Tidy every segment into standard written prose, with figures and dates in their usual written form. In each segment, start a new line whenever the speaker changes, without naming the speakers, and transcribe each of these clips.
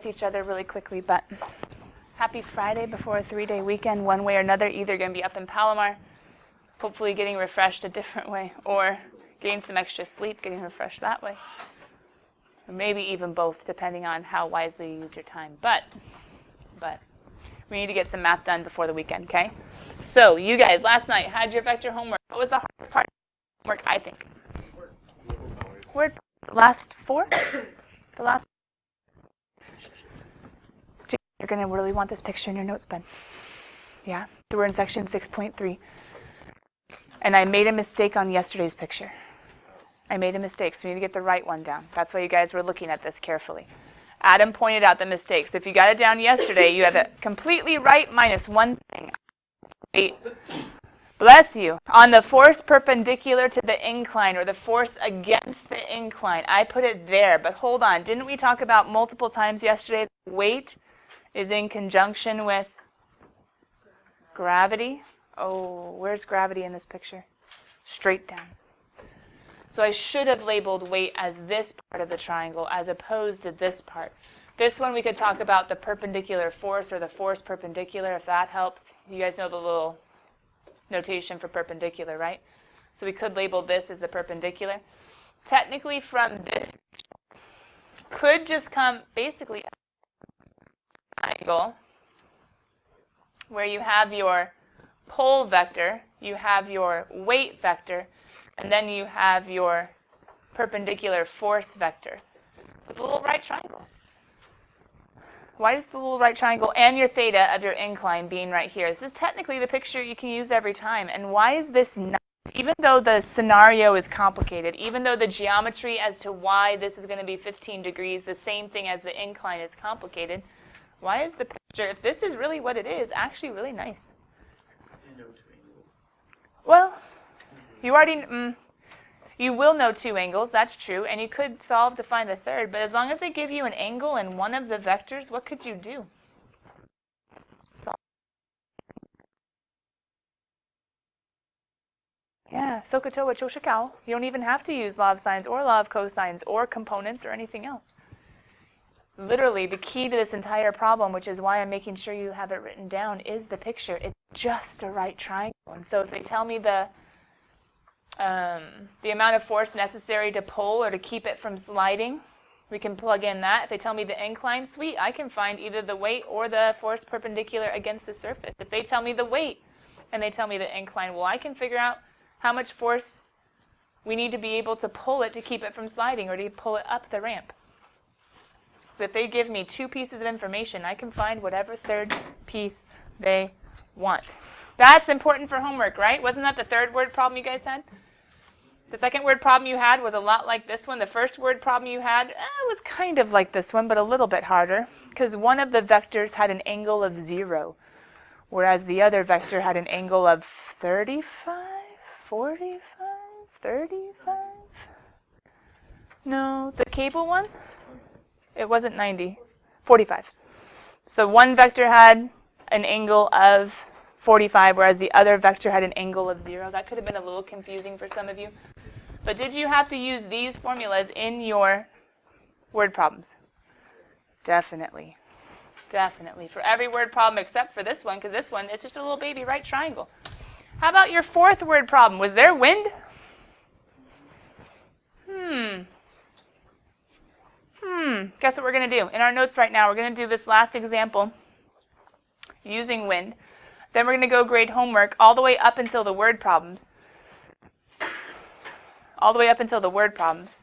with each other really quickly, but happy Friday before a 3-day weekend, one way or another, either going to be up in Palomar, hopefully getting refreshed a different way, or getting some extra sleep, getting refreshed that way. Or maybe even both, depending on how wisely you use your time. But we need to get some math done before the weekend, okay? So you guys, last night, had your vector homework. What was the hardest part of homework, I think? Word. Last 4? The last. You're going to really want this picture in your notes, Ben. Yeah? So we're in section 6.3. And I made a mistake on yesterday's picture. I made a mistake, so we need to get the right one down. That's why you guys were looking at this carefully. Adam pointed out the mistake. So if you got it down yesterday, you have it completely right minus one thing. 8. Bless you. On the force perpendicular to the incline, or the force against the incline, I put it there. But hold on. Didn't we talk about multiple times yesterday that weight is in conjunction with gravity? Oh, where's gravity in this picture? Straight down. So I should have labeled weight as this part of the triangle as opposed to this part. This one we could talk about the perpendicular force or the force perpendicular, if that helps. You guys know the little notation for perpendicular, right? So we could label this as the perpendicular. Technically from this could just come basically a triangle where you have your pole vector, you have your weight vector, and then you have your perpendicular force vector with a little right triangle. Why is the little right triangle and your theta of your incline being right here? This is technically the picture you can use every time. And why is this not, even though the scenario is complicated, even though the geometry as to why this is going to be 15 degrees, the same thing as the incline is complicated, why is the picture, if this is really what it is, actually really nice? Well, you already, you will know 2 angles, that's true, and you could solve to find the third, but as long as they give you an angle in one of the vectors, what could you do? Solve. Yeah, Sokotowa Choshikao. You don't even have to use law of sines or law of cosines or components or anything else. Literally, the key to this entire problem, which is why I'm making sure you have it written down, is the picture. It's just a right triangle. And so if they tell me the amount of force necessary to pull or to keep it from sliding, we can plug in that. If they tell me the incline, sweet, I can find either the weight or the force perpendicular against the surface. If they tell me the weight and they tell me the incline, well, I can figure out how much force we need to be able to pull it to keep it from sliding or to pull it up the ramp. So if they give me 2 pieces of information, I can find whatever third piece they want. That's important for homework, right? Wasn't that the third word problem you guys had? The second word problem you had was a lot like this one. The first word problem you had was kind of like this one, but a little bit harder, because one of the vectors had an angle of 0, whereas the other vector had an angle of 35, 45, 35. No, the cable one? It wasn't 90, 45. So one vector had an angle of 45, whereas the other vector had an angle of 0. That could have been a little confusing for some of you. But did you have to use these formulas in your word problems? Definitely. Definitely. For every word problem except for this one, because this one is just a little baby right triangle. How about your fourth word problem? Was there wind? Guess what we're going to do? In our notes right now, we're going to do this last example using wind. Then we're going to go grade homework all the way up until the word problems. All the way up until the word problems,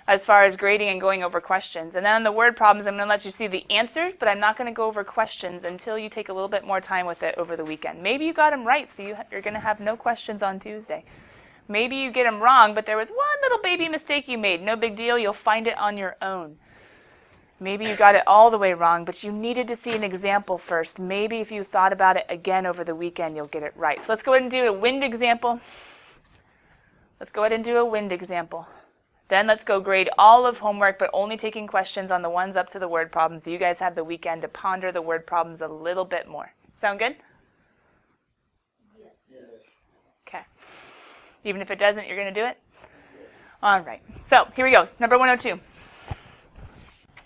as far as grading and going over questions. And then on the word problems, I'm going to let you see the answers, but I'm not going to go over questions until you take a little bit more time with it over the weekend. Maybe you got them right, so you're going to have no questions on Tuesday. Maybe you get them wrong, but there was one little baby mistake you made. No big deal. You'll find it on your own. Maybe you got it all the way wrong, but you needed to see an example first. Maybe if you thought about it again over the weekend, you'll get it right. So let's go ahead and do a wind example. Let's go ahead and do a wind example. Then let's go grade all of homework, but only taking questions on the ones up to the word problems. So you guys have the weekend to ponder the word problems a little bit more. Sound good? Yes. Okay. Even if it doesn't, you're going to do it? All right. So here we go. Number 102.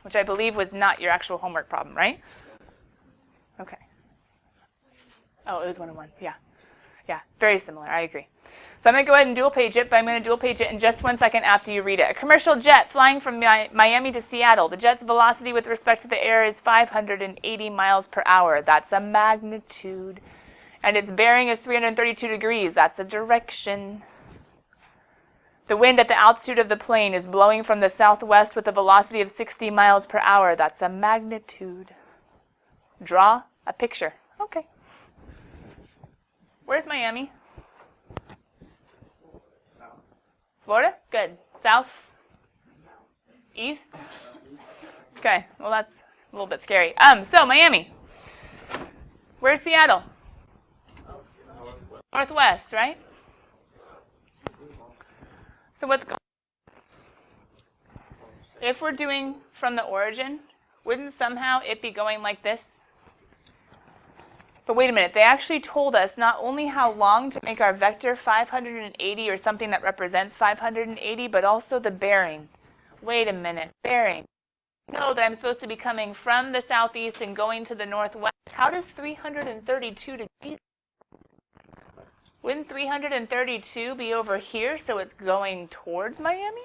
which I believe was not your actual homework problem, right? Okay. Oh, it was 101. Yeah. Yeah, very similar. I agree. So I'm going to go ahead and dual page it, but I'm going to dual page it in just 1 second after you read it. A commercial jet flying from Miami to Seattle. The jet's velocity with respect to the air is 580 miles per hour. That's a magnitude. And its bearing is 332 degrees. That's a direction. The wind at the altitude of the plane is blowing from the southwest with a velocity of 60 miles per hour. That's a magnitude. Draw a picture. Okay. Where's Miami? Florida? Good. South? East? Okay, well that's a little bit scary. So Miami. Where's Seattle? Northwest, right? So what's going on? If we're doing from the origin, wouldn't somehow it be going like this? But wait a minute, they actually told us not only how long to make our vector 580 or something that represents 580, but also the bearing. Wait a minute, bearing. I know that I'm supposed to be coming from the southeast and going to the northwest. How does 332 degrees? Wouldn't 332 be over here, so it's going towards Miami?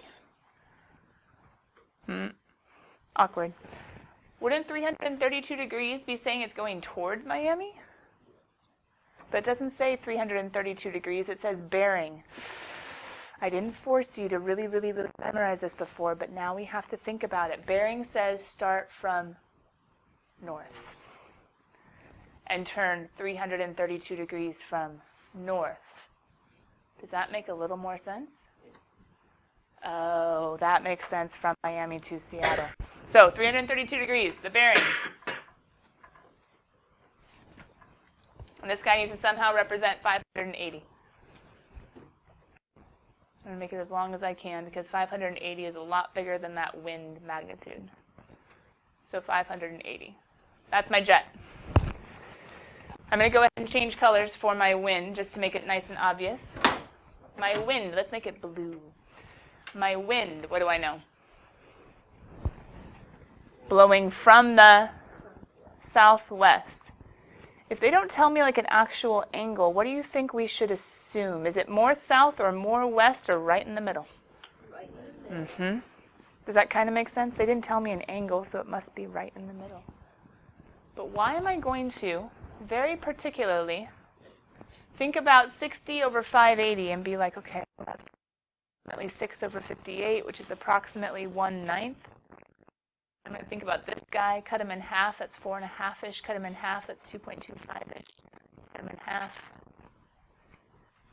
Awkward. Wouldn't 332 degrees be saying it's going towards Miami? But it doesn't say 332 degrees, it says bearing. I didn't force you to really memorize this before, but now we have to think about it. Bearing says start from north and turn 332 degrees from north. Does that make a little more sense? Oh, that makes sense from Miami to Seattle. So 332 degrees, the bearing. And this guy needs to somehow represent 580. I'm going to make it as long as I can because 580 is a lot bigger than that wind magnitude. So 580. That's my jet. I'm going to go ahead and change colors for my wind just to make it nice and obvious. My wind, let's make it blue. My wind, what do I know? Blowing from the southwest. If they don't tell me like an actual angle, what do you think we should assume? Is it more south or more west or right in the middle? Right in the middle. Does that kind of make sense? They didn't tell me an angle, so it must be right in the middle. But why am I going to, very particularly, think about 60 over 580 and be like, okay, well, that's approximately 6 over 58, which is approximately 1/9. I'm going to think about this guy, cut him in half, that's 4.5-ish, cut him in half, that's 2.25-ish, cut him in half.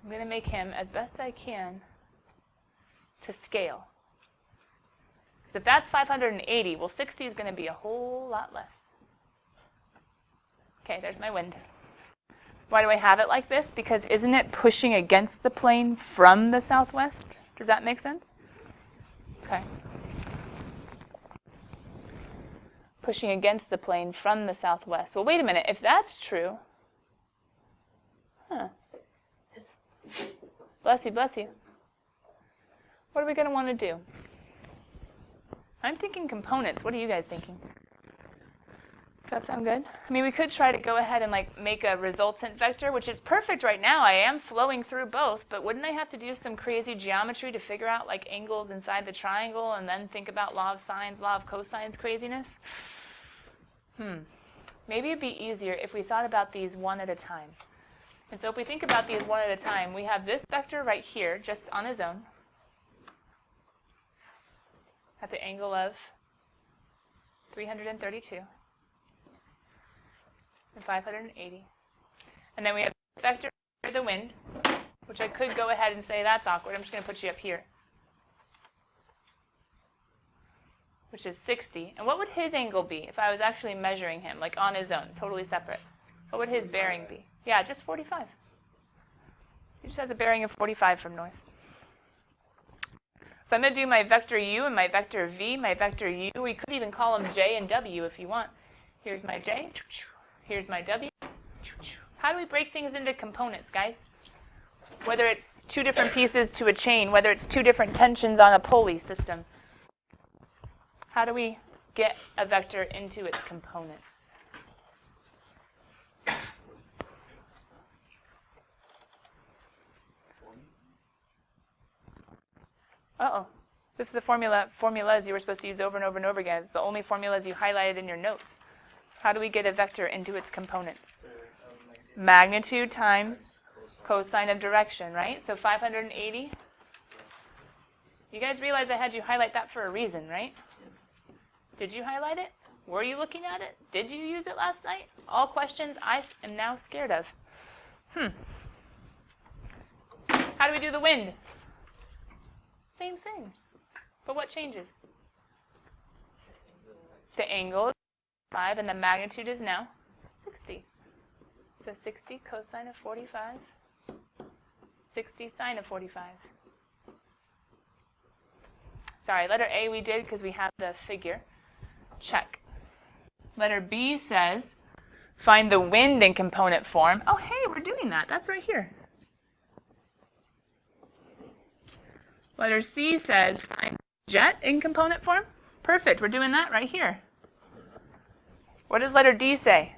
I'm going to make him, as best I can, to scale. Because if that's 580, well, 60 is going to be a whole lot less. Okay, there's my wind. Why do I have it like this? Because isn't it pushing against the plane from the southwest? Does that make sense? Okay. Pushing against the plane from the southwest. Well, wait a minute. If that's true, bless you, bless you. What are we going to want to do? I'm thinking components. What are you guys thinking? Does that sound good? I mean, we could try to go ahead and like make a resultant vector, which is perfect right now. I am flowing through both, but wouldn't I have to do some crazy geometry to figure out like angles inside the triangle and then think about law of sines, law of cosines craziness? Maybe it'd be easier if we thought about these one at a time. And so if we think about these one at a time, we have this vector right here, just on his own, at the angle of 332 and 580. And then we have this vector for the wind, which I could go ahead and say that's awkward. I'm just going to put you up here, which is 60. And what would his angle be if I was actually measuring him, like on his own, totally separate? What would his bearing be? Yeah, just 45. He just has a bearing of 45 from north. So I'm going to do my vector u and my vector v. My vector u, we could even call them j and w if you want. Here's my j. Here's my w. How do we break things into components, guys? Whether it's two different pieces to a chain, whether it's two different tensions on a pulley system. How do we get a vector into its components? Uh-oh. This is the formulas you were supposed to use over and over and over again. It's the only formulas you highlighted in your notes. How do we get a vector into its components? Magnitude times cosine of direction, right? So 580. You guys realize I had you highlight that for a reason, right? Did you highlight it? Were you looking at it? Did you use it last night? All questions I am now scared of. How do we do the wind? Same thing. But what changes? The angle is 5 and the magnitude is now 60. So 60 cosine of 45, 60 sine of 45. Sorry, letter A we did because we have the figure. Check. Letter B says, find the wind in component form. Oh, hey, we're doing that. That's right here. Letter C says, find jet in component form. Perfect, we're doing that right here. What does letter D say?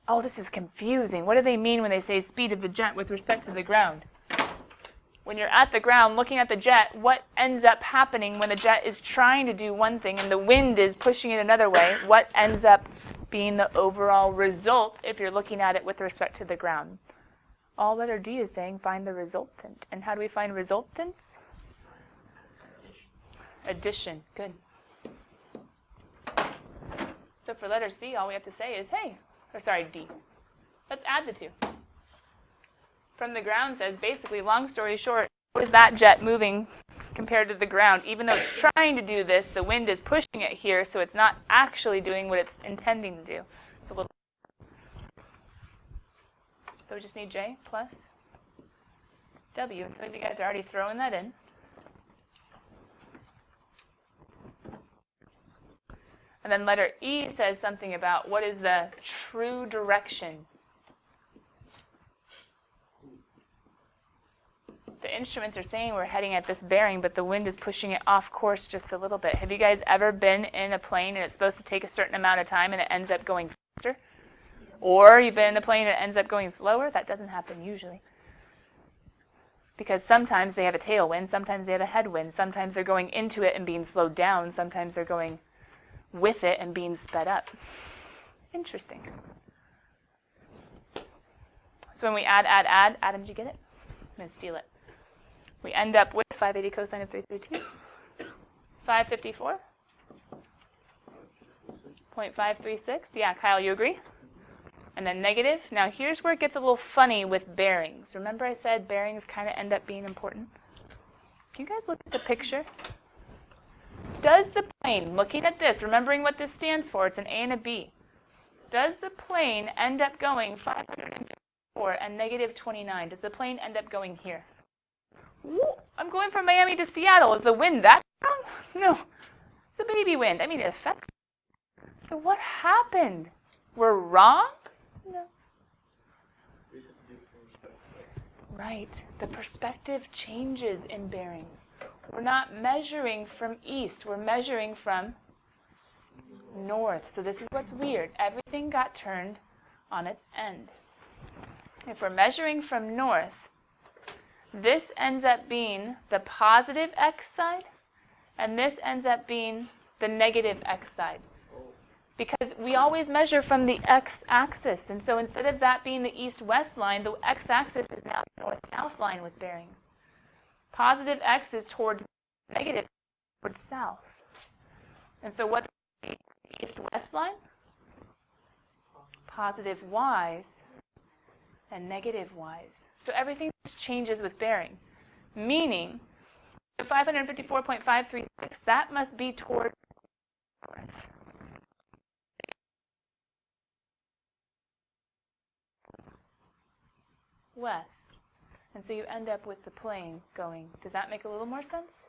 Oh, this is confusing. What do they mean when they say speed of the jet with respect to the ground? When you're at the ground looking at the jet, what ends up happening when the jet is trying to do one thing and the wind is pushing it another way? What ends up being the overall result if you're looking at it with respect to the ground? All letter D is saying find the resultant. And how do we find resultants? Addition. Good. So for letter C, all we have to say is, hey, or sorry, D. Let's add the two. From the ground says, basically, long story short, how is that jet moving compared to the ground? Even though it's trying to do this, the wind is pushing it here, so it's not actually doing what it's intending to do. It's a little. So we just need J plus W. Some of you guys are already throwing that in. And then letter E says something about what is the true direction. The instruments are saying we're heading at this bearing, but the wind is pushing it off course just a little bit. Have you guys ever been in a plane and it's supposed to take a certain amount of time and it ends up going faster? Or you've been in a plane and it ends up going slower? That doesn't happen usually. Because sometimes they have a tailwind, sometimes they have a headwind, sometimes they're going into it and being slowed down, sometimes they're going with it and being sped up. Interesting. So when we add, Adam, did you get it? I'm going to steal it. We end up with 580 cosine of 332, 554.536. Yeah, Kyle, you agree? And then negative. Now here's where it gets a little funny with bearings. Remember I said bearings kind of end up being important? Can you guys look at the picture? Does the plane, looking at this, remembering what this stands for, it's an A and a B. Does the plane end up going 554 and negative 29? Does the plane end up going here? Ooh, I'm going from Miami to Seattle. Is the wind that strong? No. It's a baby wind. I mean, it affects. So what happened? We're wrong? No. Right. The perspective changes in bearings. We're not measuring from east. We're measuring from north. So this is what's weird. Everything got turned on its end. If we're measuring from north, this ends up being the positive x side, and this ends up being the negative x side. Because we always measure from the x-axis, and so instead of that being the east-west line, the x-axis is now the north-south line with bearings. Positive x is towards negative, towards south. And so what's the east-west line? Positive y's and negative y's. So everything changes with bearing. Meaning, 554.536, that must be towards north. West. And so you end up with the plane going. Does that make a little more sense?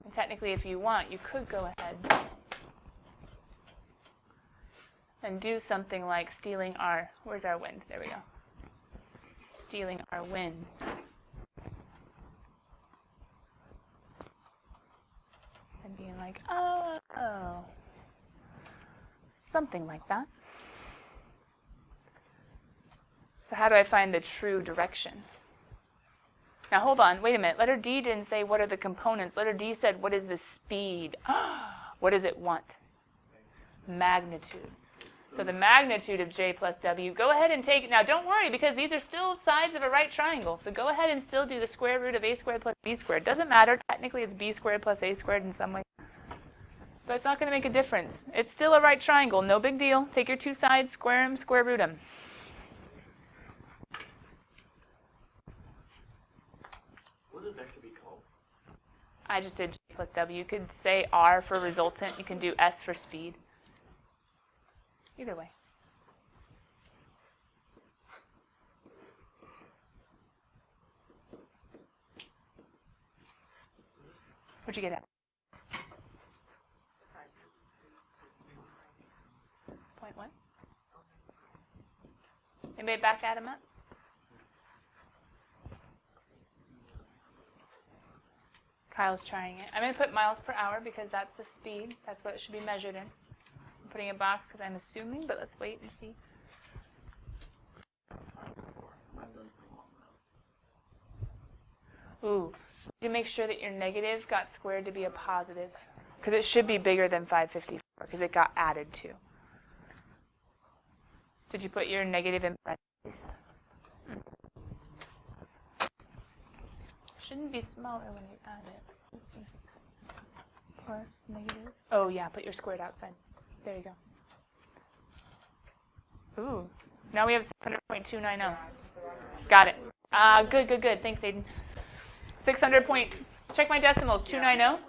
And technically, if you want, you could go ahead and do something like stealing our, where's our wind? There we go. Stealing our wind. and being like, oh, something like that. So how do I find the true direction? Now hold on, wait a minute. Letter D didn't say what are the components. Letter D said what is the speed? What does it want? Magnitude. So the magnitude of J plus W, go ahead and take it. Now don't worry, because these are still sides of a right triangle. So go ahead and still do the square root of A squared plus B squared. Doesn't matter. Technically it's B squared plus A squared in some way. But it's not going to make a difference. It's still a right triangle. No big deal. Take your two sides, square them, square root them.
What would vector be called?
I just did J plus W. You could say R for resultant. You can do S for speed. Either way. What'd you get at? Point what? Anybody back at him up? Kyle's trying it. I'm going to put miles per hour because that's the speed. That's what it should be measured in. I'm putting a box because I'm assuming, but let's wait and see. Ooh, you make sure that your negative got squared to be a positive because it should be bigger than 554 because it got added to. Did you put your negative in parentheses? Shouldn't be smaller when you add it. Let's see. Plus negative. Oh yeah, put your squared outside. There you go. Ooh, now we have 600.290. Got it. Good, good, good. Thanks, Aiden. 600 point. Check my decimals. 290.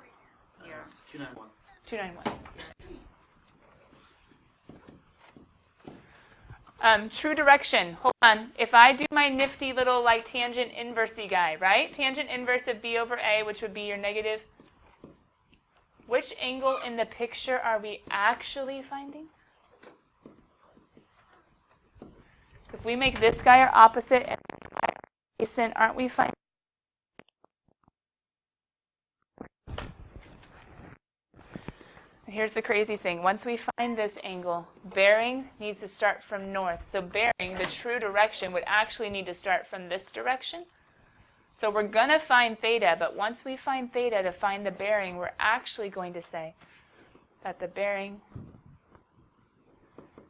291.
291. True direction. Hold on. If I do my nifty little like tangent inverse-y guy, right? Tangent inverse of B over A, which would be your negative. Which angle in the picture are we actually finding? If we make this guy our opposite and this guy our adjacent, aren't we finding? Here's the crazy thing. Once we find this angle, bearing needs to start from north. So bearing, the true direction, would actually need to start from this direction. So we're going to find theta, but once we find theta to find the bearing, we're actually going to say that the bearing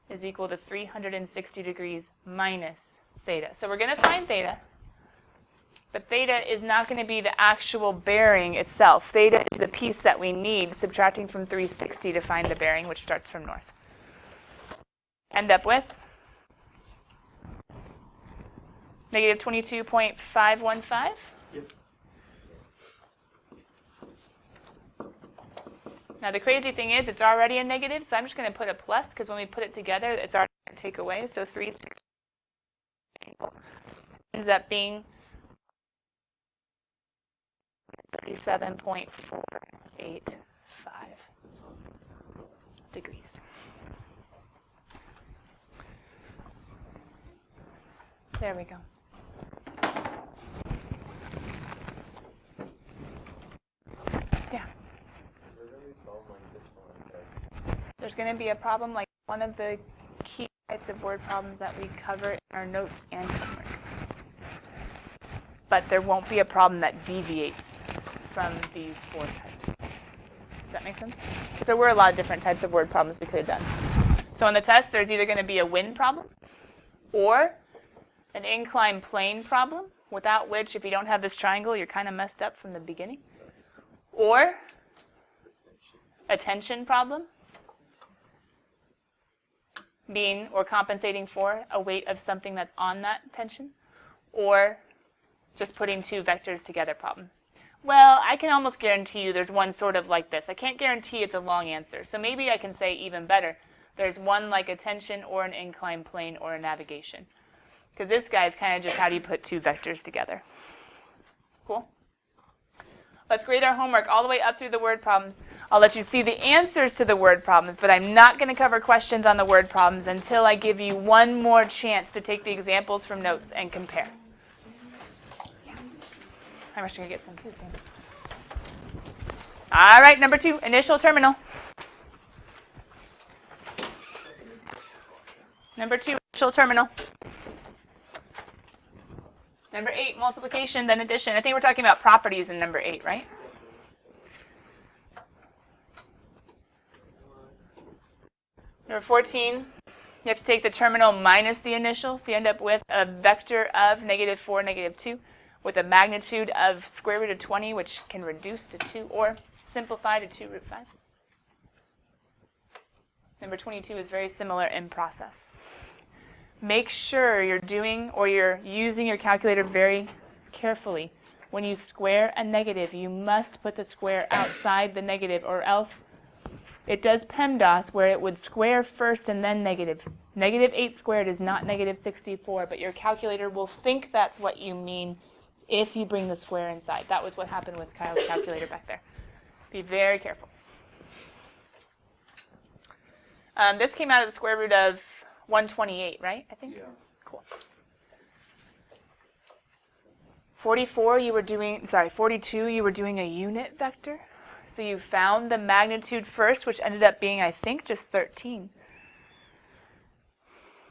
is equal to 360 degrees minus theta. So we're going to find theta. But theta is not going to be the actual bearing itself. Theta is the piece that we need, subtracting from 360 to find the bearing, which starts from north. End up with negative 22.515.
Yep.
Now the crazy thing is it's already a negative, so I'm just going to put a plus, because when we put it together, it's already going to take away. So 360 ends up being 37.485 degrees. There we go. Yeah. There's going to be a problem like one of the key types of word problems that we cover in our notes and homework. But there won't be a problem that deviates from these four types. Does that make sense? So there were a lot of different types of word problems we could have done. So on the test, there's either going to be a wind problem or an inclined plane problem, without which, if you don't have this triangle, you're kind of messed up from the beginning. Or a tension problem, being or compensating for a weight of something that's on that tension, or just putting two vectors together problem. Well, I can almost guarantee you there's one sort of like this. I can't guarantee it's a long answer. So maybe I can say even better. There's one like a tension or an inclined plane or a navigation. Because this guy is kind of just how do you put two vectors together. Cool? Let's grade our homework all the way up through the word problems. I'll let you see the answers to the word problems, but I'm not going to cover questions on the word problems until I give you one more chance to take the examples from notes and compare. I'm actually going to get some too, Sam. All right, number 2, initial terminal. Number 2, initial terminal. Number 8, multiplication, then addition. I think we're talking about properties in number 8, right? Number 14, you have to take the terminal minus the initial, so you end up with a vector of -4, -2, with a magnitude of square root of 20, which can reduce to 2, or simplify to 2 root 5. Number 22 is very similar in process. Make sure you're doing or you're using your calculator very carefully. When you square a negative, you must put the square outside the negative, or else it does PEMDAS where it would square first and then negative. -8 squared is not -64, but your calculator will think that's what you mean if you bring the square inside. That was what happened with Kyle's calculator back there. Be very careful. This came out of the square root of 128, right? I think?
Yeah.
Cool. 42, you were doing a unit vector. So you found the magnitude first, which ended up being, I think, just 13.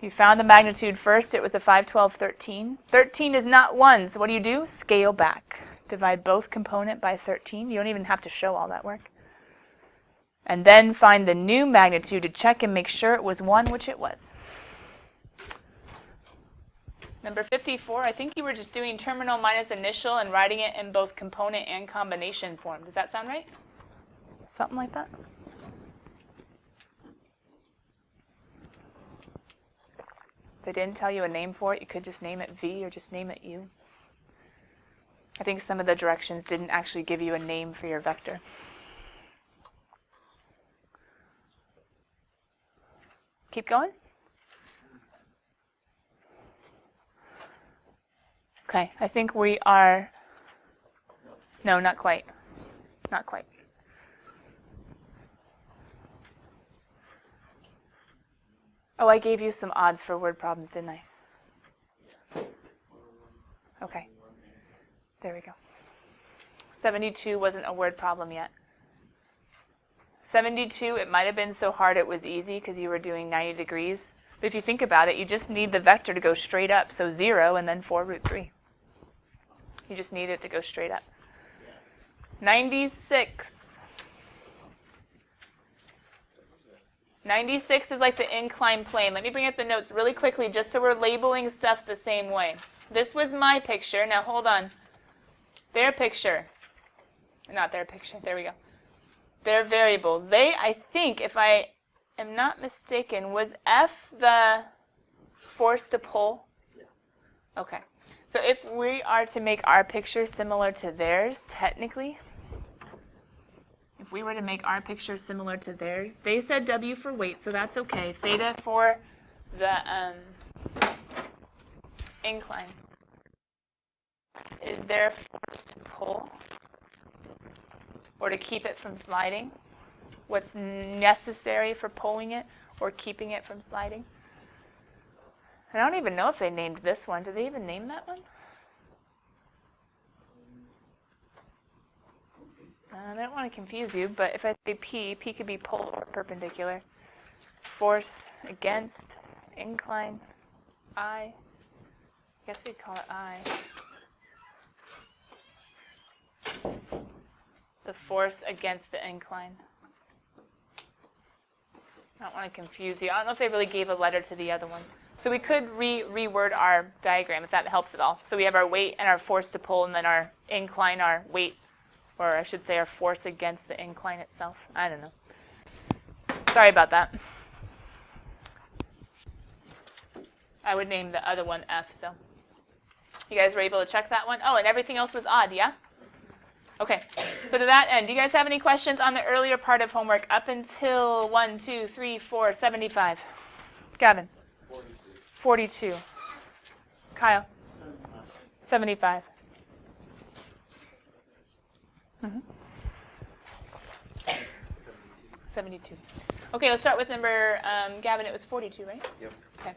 You found the magnitude first. It was a 5, 12, 13. 13 is not 1, so what do? Scale back. Divide both component by 13. You don't even have to show all that work. And then find the new magnitude to check and make sure it was 1, which it was. Number 54, I think you were just doing terminal minus initial and writing it in both component and combination form. Does that sound right? Something like that? They didn't tell you a name for it. You could just name it V or just name it U. I think some of the directions didn't actually give you a name for your vector. Keep going. Okay, I think we are, no, not quite. Not quite. Oh, I gave you some odds for word problems, didn't I? Okay. There we go. 72 wasn't a word problem yet. 72, it might have been so hard it was easy because you were doing 90 degrees. But if you think about it, you just need the vector to go straight up. So 0 and then 4 root 3. You just need it to go straight up. 96. 96 is like the inclined plane. Let me bring up the notes really quickly just so we're labeling stuff the same way. This was my picture. Now hold on. Their picture. Not their picture. There we go. Their variables. They, I think, if I am not mistaken, was F the force to pull? Okay. So if we are to make our picture similar to theirs, technically, if we were to make our picture similar to theirs, they said W for weight, so that's okay. Theta for the incline. Is there force to pull or to keep it from sliding? What's necessary for pulling it or keeping it from sliding? I don't even know if they named this one. Did they even name that one? I don't want to confuse you, but if I say P could be pull or perpendicular. Force against incline, I guess we'd call it I. The force against the incline. I don't want to confuse you. I don't know if they really gave a letter to the other one. So we could reword our diagram if that helps at all. So we have our weight and our force to pull, and then our incline, our weight, or I should say our force against the incline itself. I don't know. Sorry about that. I would name the other one F, so. You guys were able to check that one? Oh, and everything else was odd, yeah? Okay, so to that end, do you guys have any questions on the earlier part of homework up until 1, 2, 3, 4, 75? Gavin? 42. Kyle? 75. 72. Okay, let's start with number, Gavin, it was 42, right?
Yep.
Okay.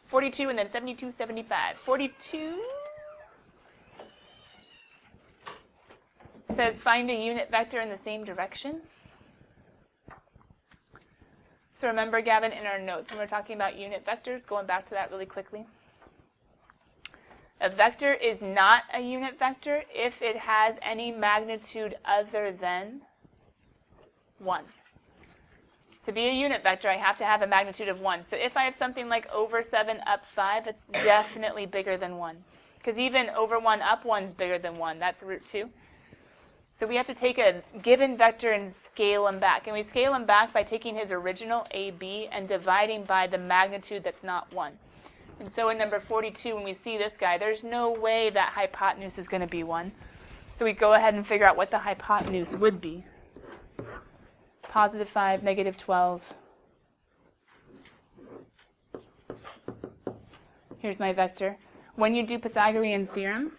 42 and then 72, 75. 42. says find a unit vector in the same direction. So remember, Gavin, in our notes when we're talking about unit vectors, going back to that really quickly. A vector is not a unit vector if it has any magnitude other than 1. To be a unit vector, I have to have a magnitude of 1. So if I have something like over 7 up 5, that's definitely bigger than 1. Because even over 1 up 1 is bigger than 1. That's root 2. So we have to take a given vector and scale them back. And we scale them back by taking his original AB and dividing by the magnitude that's not 1. And so in number 42, when we see this guy, there's no way that hypotenuse is going to be 1. So we go ahead and figure out what the hypotenuse would be. Positive 5, negative 12. Here's my vector. When you do Pythagorean theorem,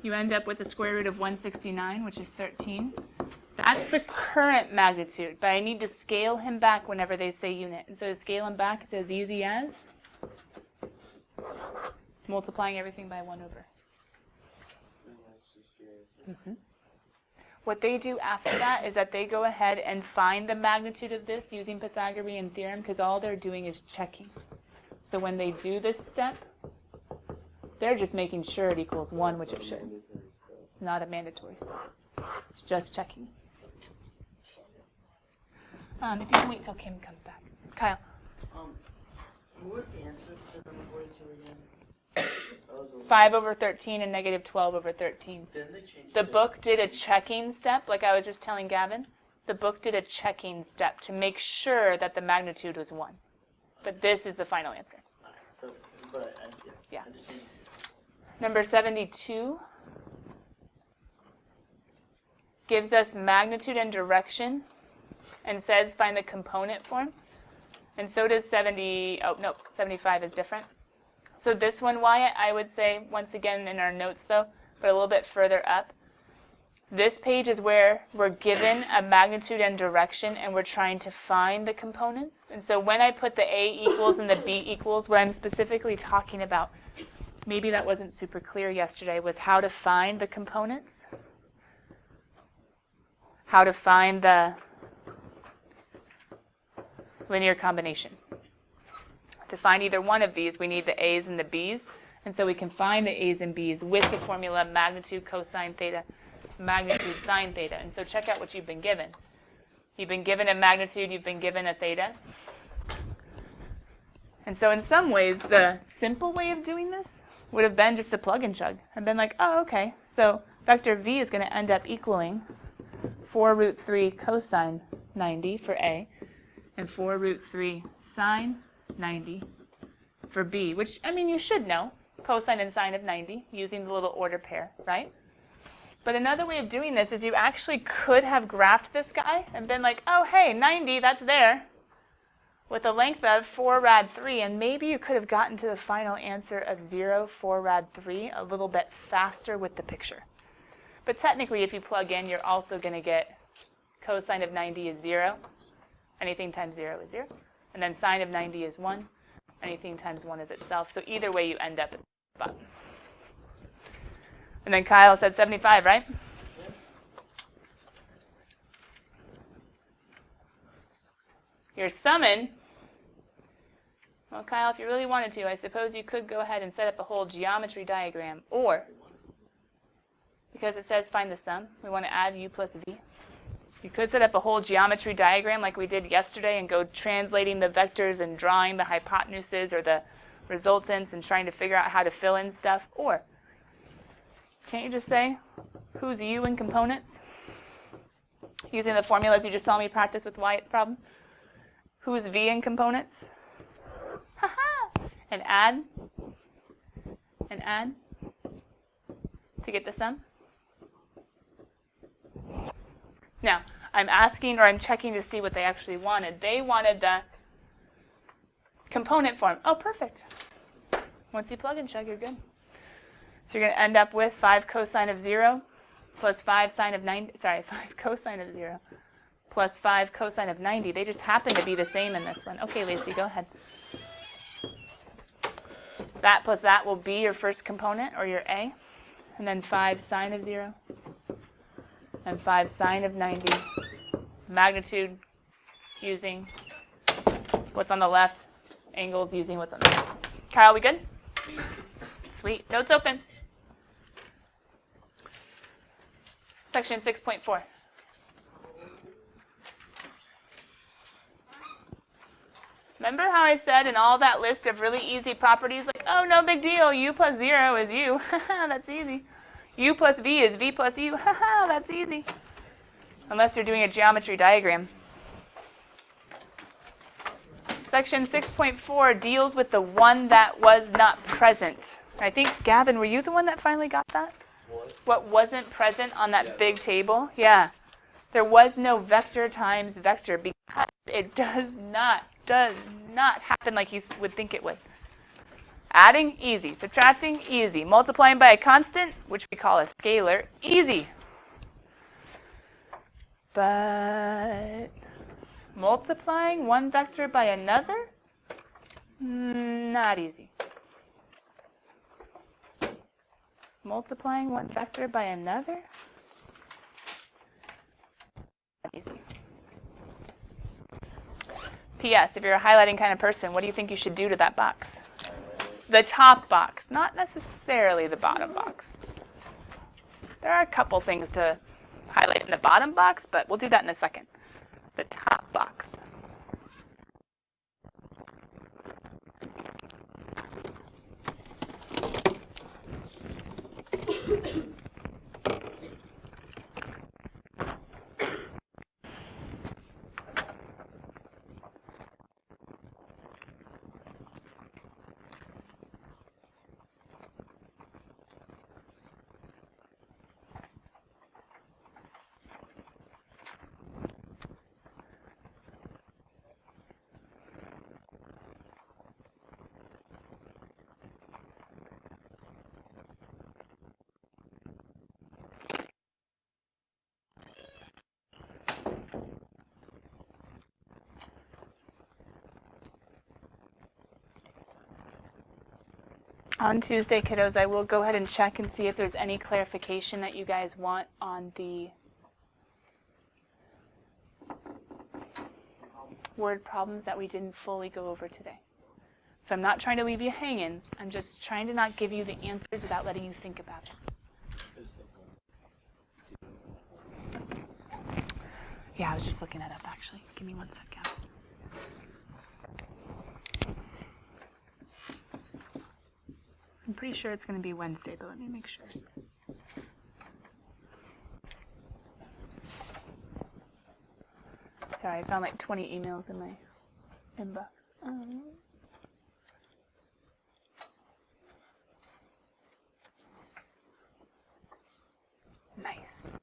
you end up with the square root of 169, which is 13. That's the current magnitude, but I need to scale him back whenever they say unit. And so to scale him back, it's as easy as multiplying everything by 1 over. What they do after that is that they go ahead and find the magnitude of this using Pythagorean theorem, because all they're doing is checking. So when they do this step, they're just making sure it equals 1, which it should. It's not a mandatory step. It's just checking. If you can wait till Kim comes back. Kyle.
What was the answer to number 42 again?
5 over 13 and negative 12 over 13.
Didn't they change
The book did a checking step, like I was just telling Gavin. The book did a checking step to make sure that the magnitude was 1. But this is the final answer.
So, but,
Yeah.
I just need
Number 72 gives us magnitude and direction and says find the component form. And so does 75 is different. So this one, Wyatt, I would say, once again in our notes though, but a little bit further up, this page is where we're given a magnitude and direction and we're trying to find the components. And so when I put the A equals and the B equals, what I'm specifically talking about, maybe that wasn't super clear yesterday, was how to find the components, how to find the linear combination. To find either one of these, we need the A's and the B's, and so we can find the A's and B's with the formula magnitude cosine theta, magnitude sine theta. And so check out what you've been given. You've been given a magnitude, you've been given a theta. And so in some ways, the simple way of doing this would have been just a plug and chug. I've been like, oh, okay, so vector V is going to end up equaling 4 root 3 cosine 90 for A, and 4 root 3 sine 90 for B, which, I mean, you should know, cosine and sine of 90, using the little order pair, right? But another way of doing this is you actually could have graphed this guy and been like, oh, hey, 90, that's there, with a length of 4 rad 3, and maybe you could have gotten to the final answer of 0, 4 rad 3 a little bit faster with the picture. But technically, if you plug in, you're also going to get cosine of 90 is 0. Anything times 0 is 0. And then sine of 90 is 1. Anything times 1 is itself. So either way, you end up at the spot. And then Kyle said 75, right? Your summing, well, Kyle, if you really wanted to, I suppose you could go ahead and set up a whole geometry diagram. Or, because it says find the sum, we want to add u plus v. You could set up a whole geometry diagram like we did yesterday and go translating the vectors and drawing the hypotenuses or the resultants and trying to figure out how to fill in stuff. Or, can't you just say, who's u in components? Using the formulas you just saw me practice with Wyatt's problem. Who's v in components? Ha-ha! And add to get the sum. Now, I'm asking or I'm checking to see what they actually wanted. They wanted the component form. Oh, perfect. Once you plug and chug, you're good. So you're going to end up with 5 cosine of 0 plus 5 sine of 90. Sorry, 5 cosine of 0 plus 5 cosine of 90. They just happen to be the same in this one. Okay, Lacey, go ahead. That plus that will be your first component, or your A. and then 5 sine of 0, and 5 sine of 90. Magnitude using what's on the left, angles using what's on the right. Kyle, we good? Sweet. Notes open. Section 6.4. Remember how I said in all that list of really easy properties, like, oh, no big deal, u plus 0 is u. Haha, that's easy. U plus v is v plus u. Haha, that's easy. Unless you're doing a geometry diagram. Section 6.4 deals with the one that was not present. I think, Gavin, were you the one that finally got that? What wasn't present on that big table? Yeah. There was no vector times vector because it does not happen like you would think it would. Adding, easy. Subtracting, easy. Multiplying by a constant, which we call a scalar, easy. But multiplying one vector by another, not easy. Multiplying one vector by another, not easy. P.S. If you're a highlighting kind of person, what do you think you should do to that box? The top box, not necessarily the bottom box. There are a couple things to highlight in the bottom box, but we'll do that in a second. The top box. On Tuesday, kiddos, I will go ahead and check and see if there's any clarification that you guys want on the word problems that we didn't fully go over today. So I'm not trying to leave you hanging. I'm just trying to not give you the answers without letting you think about it. Yeah, I was just looking that up, actually. Give me 1 second. I'm pretty sure it's going to be Wednesday, but let me make sure. Sorry, I found like 20 emails in my inbox. Nice.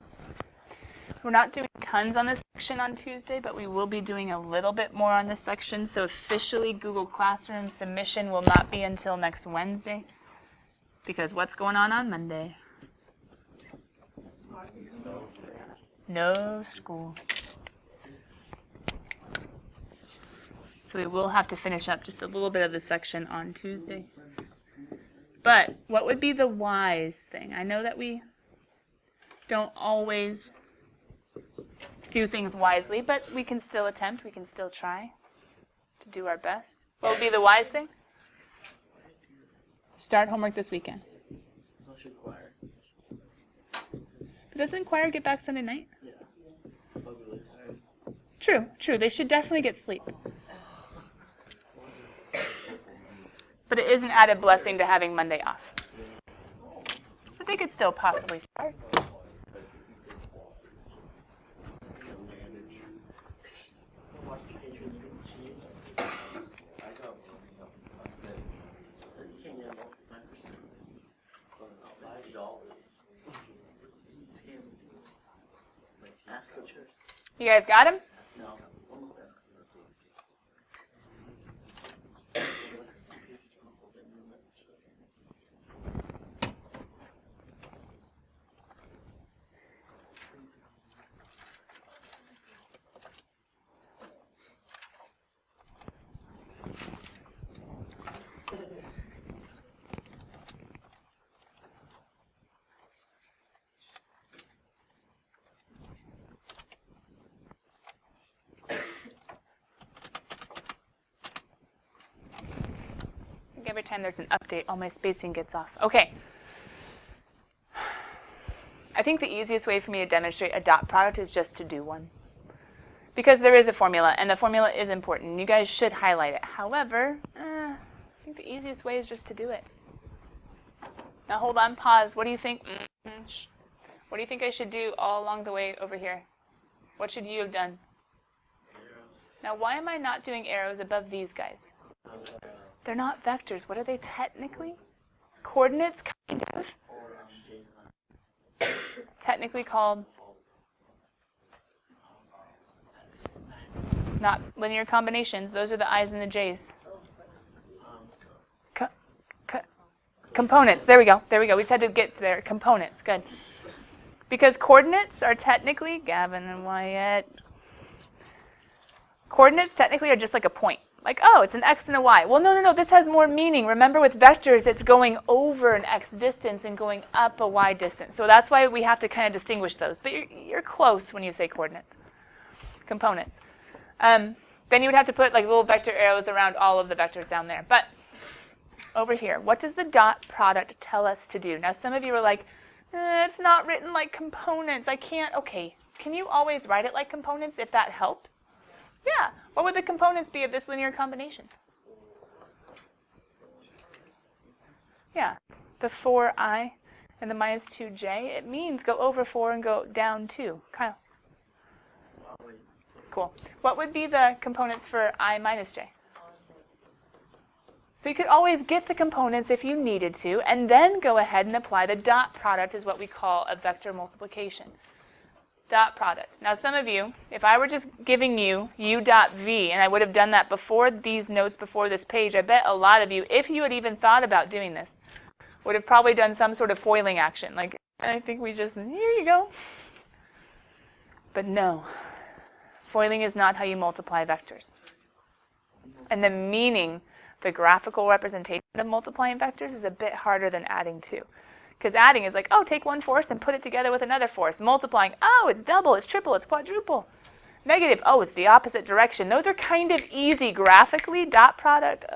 We're not doing tons on this section on Tuesday, but we will be doing a little bit more on this section. So officially, Google Classroom submission will not be until next Wednesday. Because what's going on Monday? No school. So we will have to finish up just a little bit of the section on Tuesday. But what would be the wise thing? I know that we don't always do things wisely, but we can still attempt, we can still try to do our best. What would be the wise thing? Start homework this weekend.
Unless you're choir.
But doesn't choir get back Sunday night?
Yeah. I'll be really tired.
True. They should definitely get sleep. But it is an added blessing to having Monday off. But they could still possibly start. You guys got him?
No.
every time there's an update, all my spacing gets off. Okay. I think the easiest way for me to demonstrate a dot product is just to do one. Because there is a formula, and the formula is important. You guys should highlight it. However, I think the easiest way is just to do it. Now hold on, pause. What do you think? What do you think I should do all along the way over here? What should you have done? Now, why am I not doing arrows above these guys? They're not vectors. What are they technically? Coordinates, kind of. Technically called not linear combinations. Those are the i's and the j's. Components. There we go. There we go. We just had to get there. Components. Good. Because coordinates are technically, Gavin and Wyatt, coordinates technically are just like a point. Like, oh, it's an x and a y. Well, no. This has more meaning. Remember, with vectors, it's going over an x distance and going up a y distance. So that's why we have to kind of distinguish those. But you're close when you say coordinates. Components. Then you would have to put like little vector arrows around all of the vectors down there. But over here, what does the dot product tell us to do? Now, some of you are like, it's not written like components. I can't. Okay, can you always write it like components if that helps? Yeah. What would the components be of this linear combination? Yeah. The 4i and the minus 2j. It means go over 4 and go down 2. Kyle. Cool. What would be the components for I minus j? So you could always get the components if you needed to, and then go ahead and apply the dot product is what we call a vector multiplication. Dot product. Now some of you, if I were just giving you u dot v, and I would have done that before these notes, before this page, I bet a lot of you, if you had even thought about doing this, would have probably done some sort of foiling action. Like, I think we just, here you go. But no. Foiling is not how you multiply vectors. And the meaning, the graphical representation of multiplying vectors is a bit harder than adding too. Because adding is like, oh, take one force and put it together with another force. Multiplying, oh, it's double, it's triple, it's quadruple. Negative, oh, it's the opposite direction. Those are kind of easy graphically. Dot product,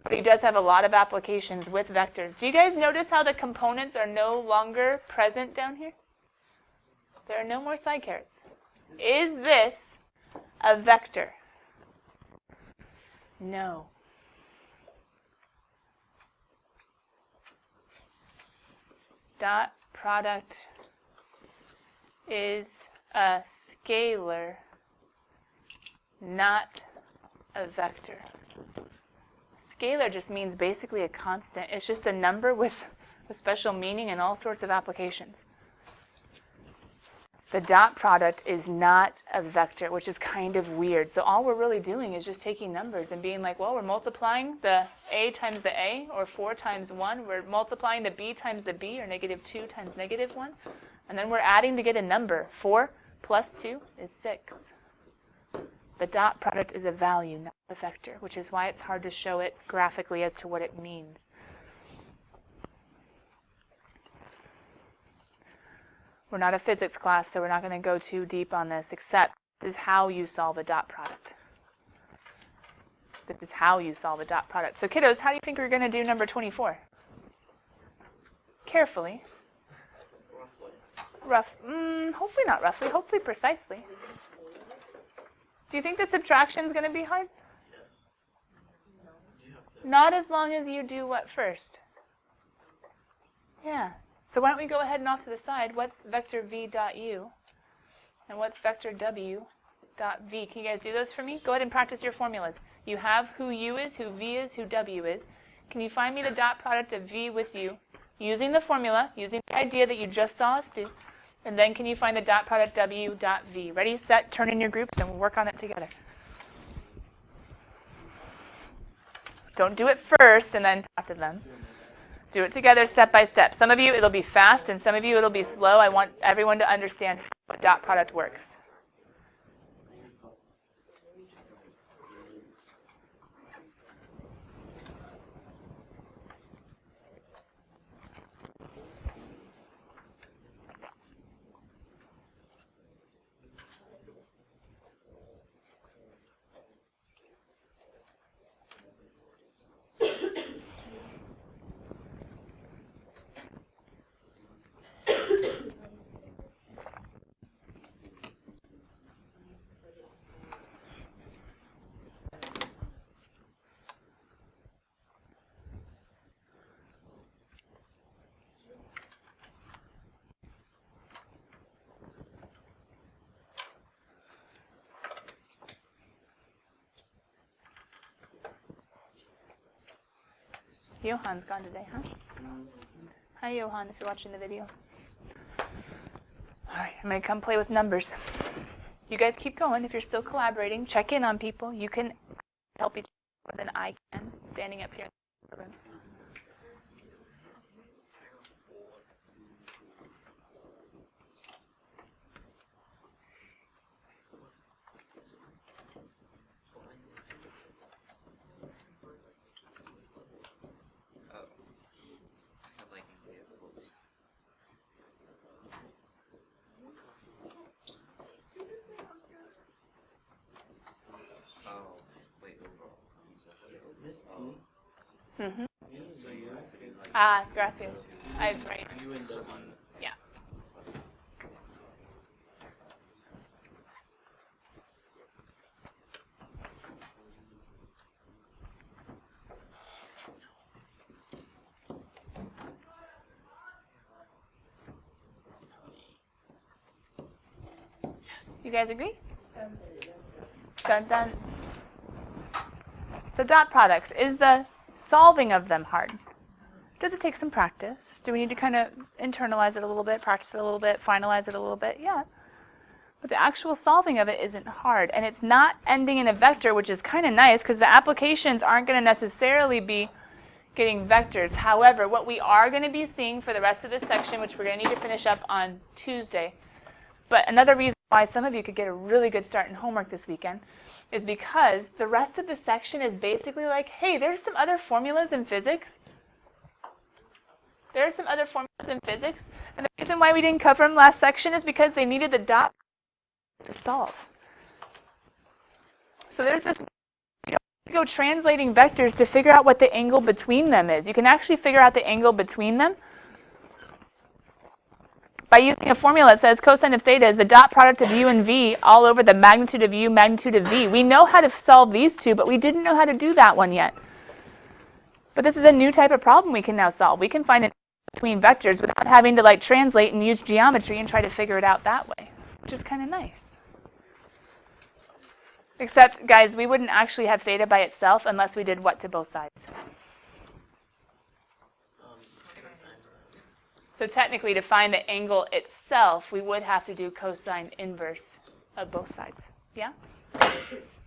but it does have a lot of applications with vectors. Do you guys notice how the components are no longer present down here? There are no more side carets. Is this a vector? No. Dot product is a scalar, not a vector. Scalar just means basically a constant. It's just a number with a special meaning and all sorts of applications. The dot product is not a vector, which is kind of weird. So all we're really doing is just taking numbers and being like, well, we're multiplying the a times the a, or 4 times 1. We're multiplying the b times the b, or -2 times -1. And then we're adding to get a number. 4 plus 2 is 6. The dot product is a value, not a vector, which is why it's hard to show it graphically as to what it means. We're not a physics class, so we're not going to go too deep on this, except this is how you solve a dot product. This is how you solve a dot product. So kiddos, how do you think we're going to do number 24? Carefully. Hopefully not roughly, hopefully precisely. Do you think the subtraction is going to be hard? Not as long as you do what first? Yeah. So why don't we go ahead and off to the side, what's vector v dot u? And what's vector w dot v? Can you guys do those for me? Go ahead and practice your formulas. You have who u is, who v is, who w is. Can you find me the dot product of v with u using the formula, using the idea that you just saw us do? And then can you find the dot product w dot v? Ready, set, turn in your groups, and we'll work on it together. Don't do it first and then after them. Do it together step by step. Some of you, it'll be fast, and some of you, it'll be slow. I want everyone to understand how a dot product works. Johan's gone today, huh? Hi, Johan, if you're watching the video. All right, I'm going to come play with numbers. You guys keep going. If you're still collaborating, check in on people. You can help each other more than I can, standing up here in the room. Mm-hmm. Ah, gracias. Right. Yeah. You guys agree? Dun dun. So dot products, is the solving of them hard? Does it take some practice? Do we need to kind of internalize it a little bit, practice it a little bit, finalize it a little bit? Yeah. But the actual solving of it isn't hard. And it's not ending in a vector, which is kind of nice because the applications aren't going to necessarily be getting vectors. However, what we are going to be seeing for the rest of this section, which we're going to need to finish up on Tuesday, but another reason why some of you could get a really good start in homework this weekend is because the rest of the section is basically like, hey, there's some other formulas in physics. There are some other formulas in physics. And the reason why we didn't cover them last section is because they needed the dot to solve. So there's this, you go translating vectors to figure out what the angle between them is. You can actually figure out the angle between them by using a formula that says cosine of theta is the dot product of u and v all over the magnitude of u, magnitude of v. We know how to solve these two, but we didn't know how to do that one yet. But this is a new type of problem we can now solve. We can find an angle between vectors without having to translate and use geometry and try to figure it out that way, which is kind of nice. Except, guys, we wouldn't actually have theta by itself unless we did what to both sides? So technically, to find the angle itself, we would have to do cosine inverse of both sides. Yeah?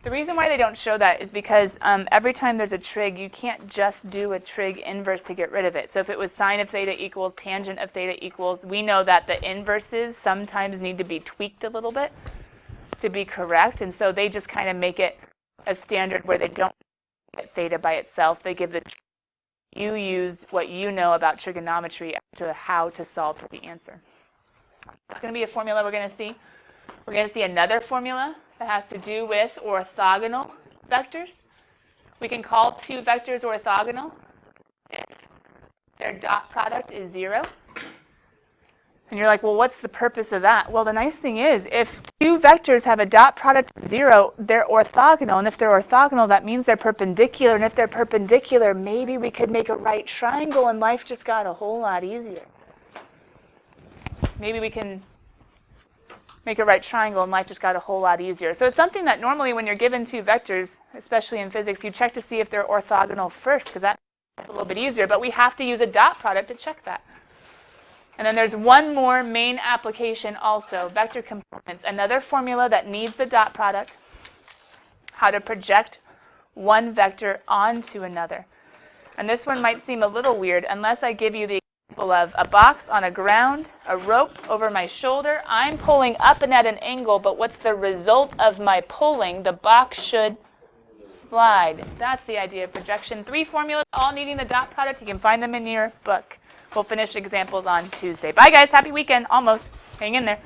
The reason why they don't show that is because every time there's a trig, you can't just do a trig inverse to get rid of it. So if it was sine of theta equals tangent of theta equals, we know that the inverses sometimes need to be tweaked a little bit to be correct. And so they just kind of make it a standard where they don't get theta by itself. They give the you use what you know about trigonometry to how to solve for the answer. It's going to be a formula we're going to see. We're going to see another formula that has to do with orthogonal vectors. We can call two vectors orthogonal if their dot product is 0. And you're like, well, what's the purpose of that? Well, the nice thing is, if two vectors have a dot product of 0, they're orthogonal. And if they're orthogonal, that means they're perpendicular. And if they're perpendicular, maybe we could make a right triangle and life just got a whole lot easier. Maybe we can make a right triangle and life just got a whole lot easier. So it's something that normally when you're given two vectors, especially in physics, you check to see if they're orthogonal first, because that's a little bit easier. But we have to use a dot product to check that. And then there's one more main application also, vector components, another formula that needs the dot product, how to project one vector onto another. And this one might seem a little weird unless I give you the example of a box on a ground, a rope over my shoulder. I'm pulling up and at an angle, but what's the result of my pulling? The box should slide. That's the idea of projection. 3 formulas, all needing the dot product. You can find them in your book. We'll finish examples on Tuesday. Bye, guys. Happy weekend. Almost. Hang in there.